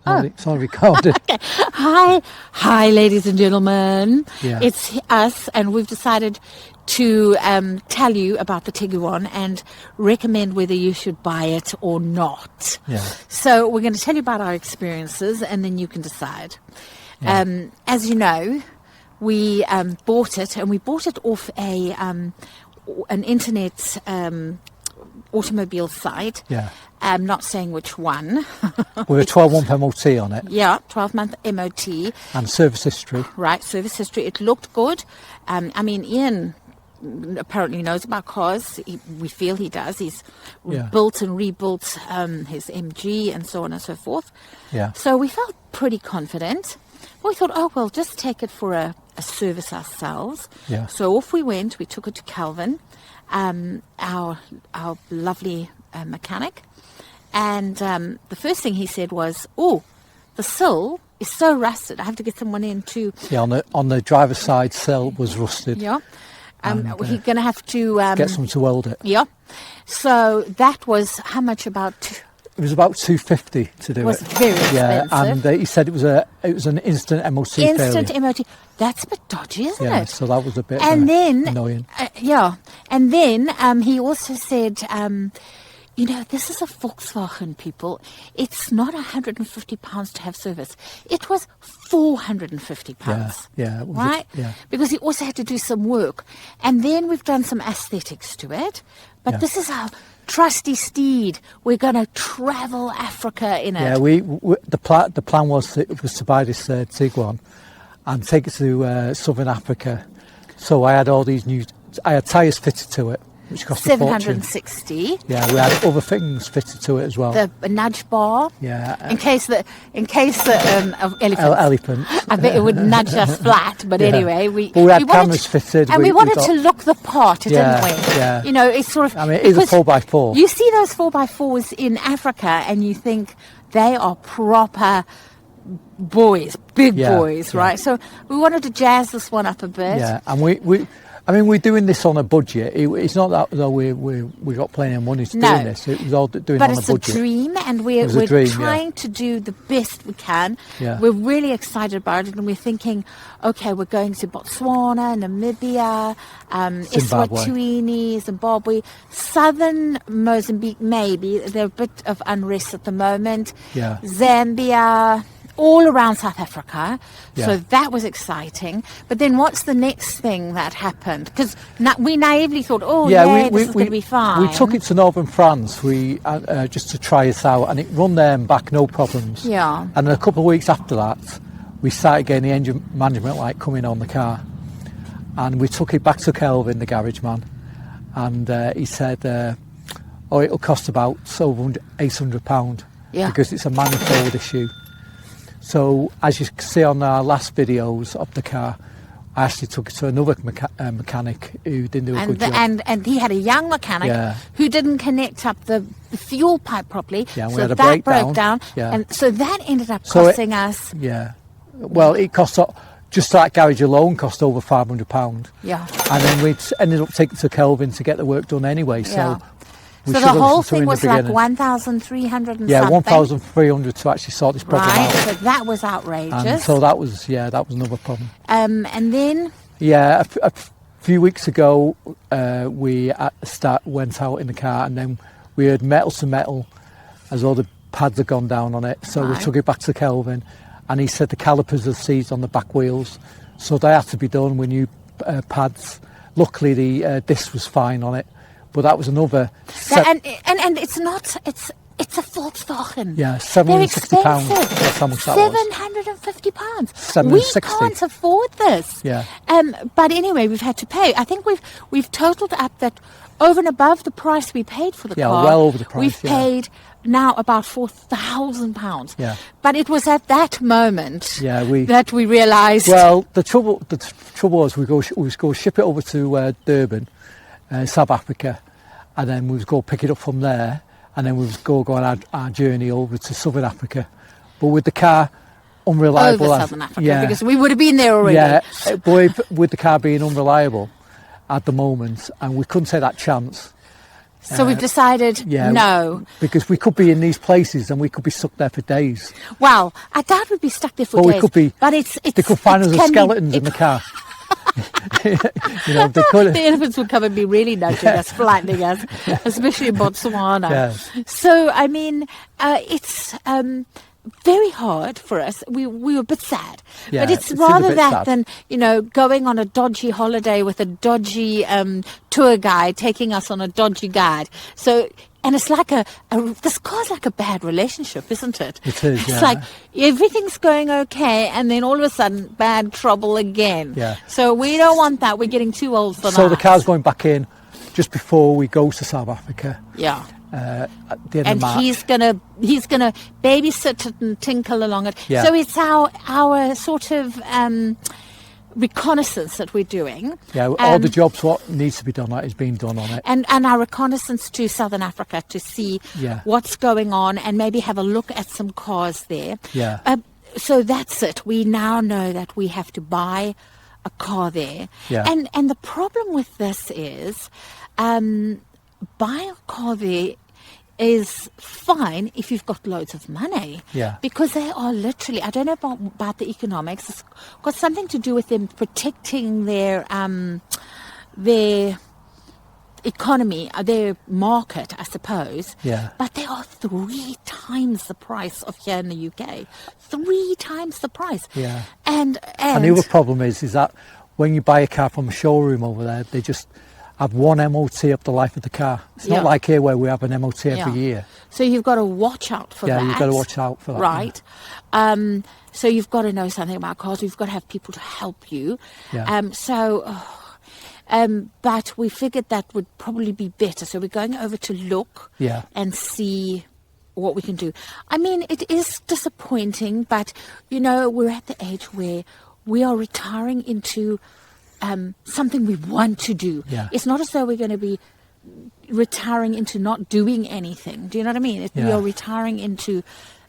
It's all recorded. Okay. Hi, ladies and gentlemen. Yeah. It's us, and we've decided to tell you about the Tiguan and recommend whether you should buy it or not. Yeah. So we're going to tell you about our experiences, and then you can decide. Yeah. As you know, we bought it, and we bought it off an internet automobile site. Yeah. I'm not saying which one. With a 12-month MOT on it. Yeah, 12-month MOT. And service history. Right, service history. It looked good. I mean, Ian apparently knows about cars. We feel he does. He's built and rebuilt his MG and so on and so forth. Yeah. So we felt pretty confident. We thought, oh, well, just take it for a service ourselves. Yeah. So off we went. We took it to Calvin, our lovely mechanic. And the first thing he said was, oh, the sill is so rusted. I have to get someone in to... Yeah, on the driver's side, sill was rusted. Yeah. We're going to have to... get someone to weld it. Yeah. So that was how much about... It was about $250 to do it. It was very expensive. And he said it was an instant MOT failure. Instant MOT. That's a bit dodgy, isn't Yeah, it? so that was a bit And annoying. then he also said... you know, this is a Volkswagen, people. It's not £150 to have service. It was £450. Yeah. Right? Because he also had to do some work. And then we've done some aesthetics to it. But this is our trusty steed. We're going to travel Africa in it. Yeah, the plan was to buy this Tiguan and take it to Southern Africa. So I had all these I had tyres fitted to it, which cost a fortune. $760. Yeah, we had other things fitted to it as well. The nudge bar. Yeah. In case the elephant. I bet it would nudge us flat. But anyway, we had cameras fitted. And we wanted to look the part, didn't we? Yeah. You know, it's sort of. I mean, it is a 4x4. You see those 4x4s in Africa, and you think they are proper boys, big boys, right? So we wanted to jazz this one up a bit. Yeah, and we're doing this on a budget. It's not that though we got plenty of money to doing this. It was all doing on a budget. But it's a dream, and we're trying to do the best we can. Yeah. We're really excited about it, and we're thinking, okay, we're going to Botswana, Namibia, Eswatini, Zimbabwe, southern Mozambique, maybe. There's a bit of unrest at the moment. Yeah. Zambia, all around South Africa. Yeah. So that was exciting. But then what's the next thing that happened? Because we naively thought, this is going to be fine. We took it to northern France just to try it out, and it run there and back, no problems. Yeah. And a couple of weeks after that, we started getting the engine management light coming on the car. And we took it back to Kelvin, the garage man, and he said, it'll cost about £800 because it's a manifold issue. So, as you can see on our last videos of the car, I actually took it to another mechanic who didn't do a good job. And he had a young mechanic who didn't connect up the fuel pipe properly. Yeah, so we had a that breakdown. broke down. Yeah. And so that ended up costing us... Yeah. Well, it cost... Just that garage alone cost over £500. Yeah. And then we ended up taking it to Kelvin to get the work done anyway. So the whole thing was like 1,300 and something. Yeah, 1,300 to actually sort this problem out. So that was outrageous. And so that was another problem. And then... Yeah, a few weeks ago, we went out in the car, and then we heard metal to metal as all the pads had gone down on it. So we took it back to Kelvin, and he said the calipers had seized on the back wheels. So they had to be done with new pads. Luckily, the disc was fine on it. But that was another... And it's not... It's a Volkswagen. Yeah, £760. That's how much that was. £750. $760. We can't afford this. Yeah. But anyway, we've had to pay. I think we've totaled up that over and above the price we paid for the car. Yeah, well over the price. We've paid now about £4,000. Yeah. But it was at that moment that we realised. Well, the trouble was we go ship it over to Durban, South Africa, and then we would go pick it up from there. And then we would go on our journey over to Southern Africa. But with the car unreliable... Over Southern Africa, because we would have been there already. Yeah, but with the car being unreliable at the moment, and we couldn't take that chance. So we've decided no. Because we could be in these places and we could be stuck there for days. Well, I doubt we'd be stuck there for days. We could be, but they could find us as skeletons in the car. They could. The elephants would come and be really nudging us, flattening us, especially in Botswana. Yeah. So, I mean, it's very hard for us. We were a bit sad. Yeah, but it's it rather a bit that sad. than, going on a dodgy holiday with a dodgy tour guide taking us on a dodgy guide. So, and it's like this car's like a bad relationship, isn't it? It is, It's yeah. like everything's going okay, and then all of a sudden, bad trouble again. Yeah. So we don't want that. We're getting too old for that. So the car's going back in just before we go to South Africa. Yeah. At the end And of March. he's gonna babysit it and tinkle along it. Yeah. So it's our sort of reconnaissance that we're doing. Yeah, all the jobs what needs to be done is being done on it. And our reconnaissance to Southern Africa to see what's going on and maybe have a look at some cars there. Yeah. So that's it. We now know that we have to buy a car there. Yeah. And the problem with this is buying a car there is fine if you've got loads of money. Yeah. Because they are literally, I don't know about the economics, it's got something to do with them protecting their economy, their market, I suppose. Yeah. But they are 3 times the price of here in the UK. 3 times the price. Yeah. And the other problem is that when you buy a car from a showroom over there, they just have one MOT up the life of the car. It's not like here where we have an MOT every year. So you've got to watch out for that. Yeah, you've got to watch out for that. Right. So you've got to know something about cars. You've got to have people to help you. Yeah. But we figured that would probably be better. So we're going over to look and see what we can do. I mean, it is disappointing, but, we're at the age where we are retiring into something we want to do. Yeah. It's not as though we're going to be retiring into not doing anything. Do you know what I mean? We are retiring into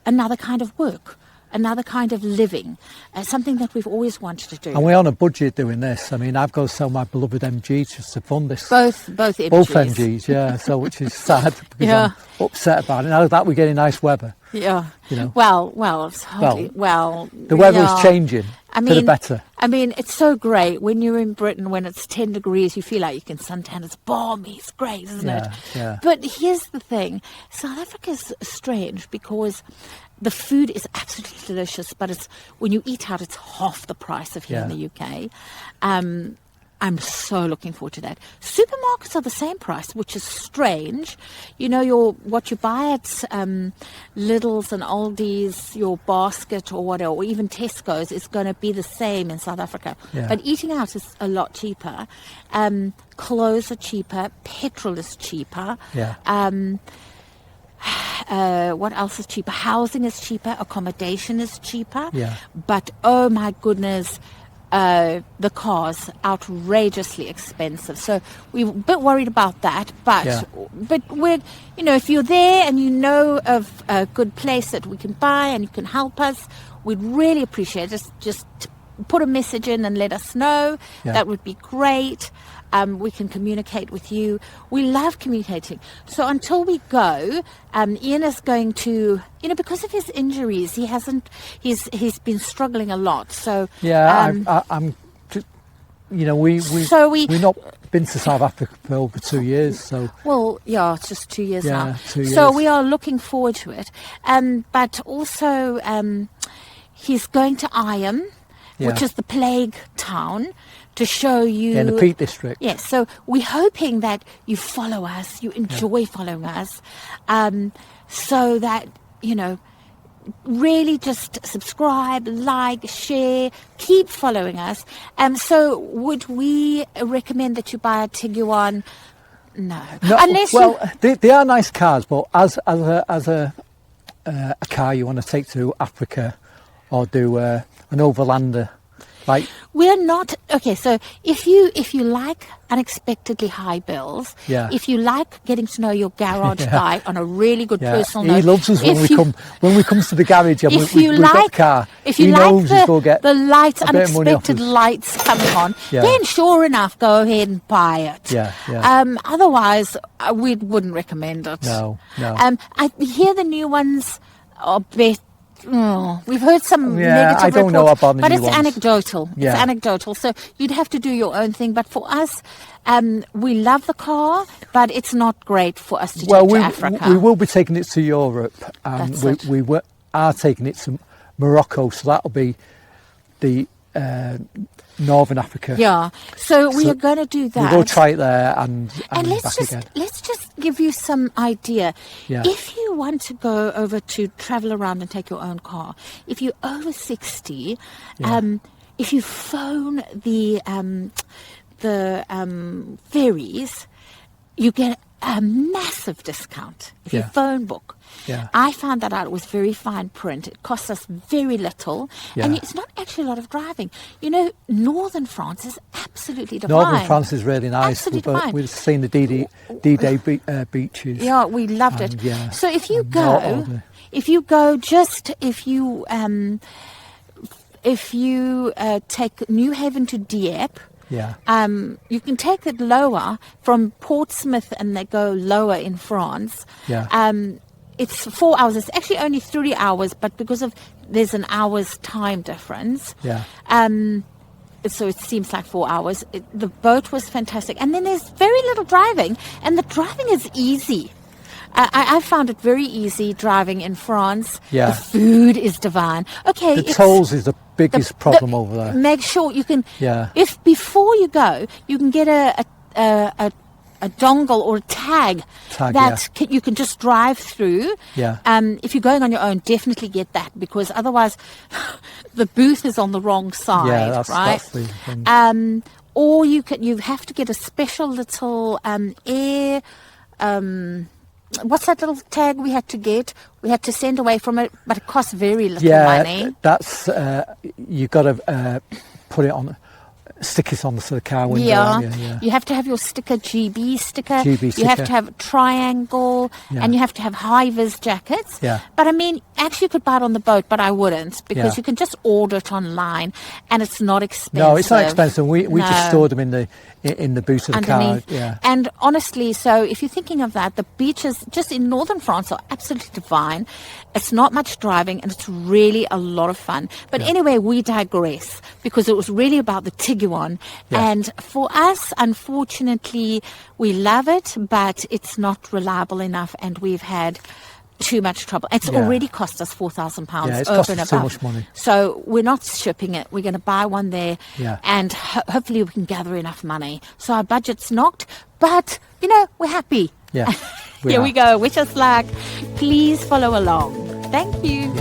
another kind of work, another kind of living, something that we've always wanted to do. And we're on a budget doing this. I mean, I've got to sell my beloved MG just to fund this. Both MGs. Both MGs, yeah. So which is sad because I'm upset about it. Now that we're getting nice weather. Yeah. Well, it's hardly, the weather is changing for the better. I mean, it's so great when you're in Britain, when it's 10 degrees, you feel like you can suntan. It's balmy, it's great, isn't it? Yeah. But here's the thing. South Africa's strange because the food is absolutely delicious, but it's when you eat out, it's half the price of here in the UK. I'm so looking forward to that. Supermarkets are the same price, which is strange. What you buy at Lidl's and Aldi's, your basket or whatever, or even Tesco's, is going to be the same in South Africa. Yeah. But eating out is a lot cheaper. Clothes are cheaper. Petrol is cheaper. Yeah. What else is cheaper? Housing is cheaper. Accommodation is cheaper. Yeah. But, oh my goodness, the cars outrageously expensive. So we're a bit worried about that. But we're, if you're there and you know of a good place that we can buy and you can help us, we'd really appreciate it. Just put a message in and let us know. Yeah. That would be great. We can communicate with you. We love communicating. So until we go, Ian is going to, because of his injuries, he's been struggling a lot. So I'm we've not been to South Africa for over 2 years. So it's just 2 years now. 2 years. So we are looking forward to it. But also, he's going to Iam, which is the plague town, to show you... in the Peak District. Yes, so we're hoping that you follow us, you enjoy following us, so that, really just subscribe, like, share, keep following us. So would we recommend that you buy a Tiguan? No. Unless they are nice cars, but as a car you want to take to Africa or do an overlander, Like, we're not okay. So if you like unexpectedly high bills, if you like getting to know your garage guy on a really good personal note, he loves us when we come to the garage and we've got the car. If you like the unexpected lights coming on, then sure enough, go ahead and buy it. Otherwise, we wouldn't recommend it. No. I hear the new ones are better. We've heard some negative I don't reports, know about the but new it's ones. anecdotal. It's anecdotal, so you'd have to do your own thing. But for us, we love the car, but it's not great for us to take to Africa. We will be taking it to Europe, and we are taking it to Morocco, so that'll be the Northern Africa. Yeah, so we are going to do that. We'll go try it there and let's just give you some idea. If you want to go over to travel around and take your own car, if you're over 60, if you phone the ferries, you get a massive discount if you phone book. I found that out. It was very fine print. It costs us very little, and it's not actually a lot of driving. You know, northern France is absolutely divine. Northern France is really nice. We've seen the D-Day beaches. Yeah, we loved it. So if you take Newhaven to Dieppe, you can take it lower from Portsmouth, and they go lower in France. It's 4 hours. It's actually only 3 hours, but because there's an hour's time difference. So it seems like 4 hours. The boat was fantastic, and then there's very little driving, and the driving is easy. I found it very easy driving in France. The food is divine. Okay, the tolls is the biggest problem over there. Make sure you can. If before you go, you can get a dongle or a tag that you can just drive through. If you're going on your own, definitely get that, because otherwise the booth is on the wrong side, right? That's the thing. Or you have to get a special little air. What's that little tag we had to get? We had to send away from it, but it costs very little money. That's you got to put it on. Stick it on the car window. You have to have your sticker, GB sticker. You have to have a triangle, and you have to have high-vis jackets. But I mean, actually you could buy it on the boat, but I wouldn't, because you can just order it online, and it's not expensive. No, it's not expensive. We just stored them in the boot of the car. And honestly, so if you're thinking of that, the beaches just in northern France are absolutely divine. It's not much driving, and it's really a lot of fun. But anyway, we digress, because it was really about the Tiguan. And for us, unfortunately, we love it, but it's not reliable enough, and we've had too much trouble. It's already cost us £4,000 it's over cost and us above. too much money. So we're not shipping it. We're going to buy one there, and hopefully we can gather enough money. So our budget's knocked, but you know, we're happy. Here we go. Wish us luck. Please follow along. Thank you.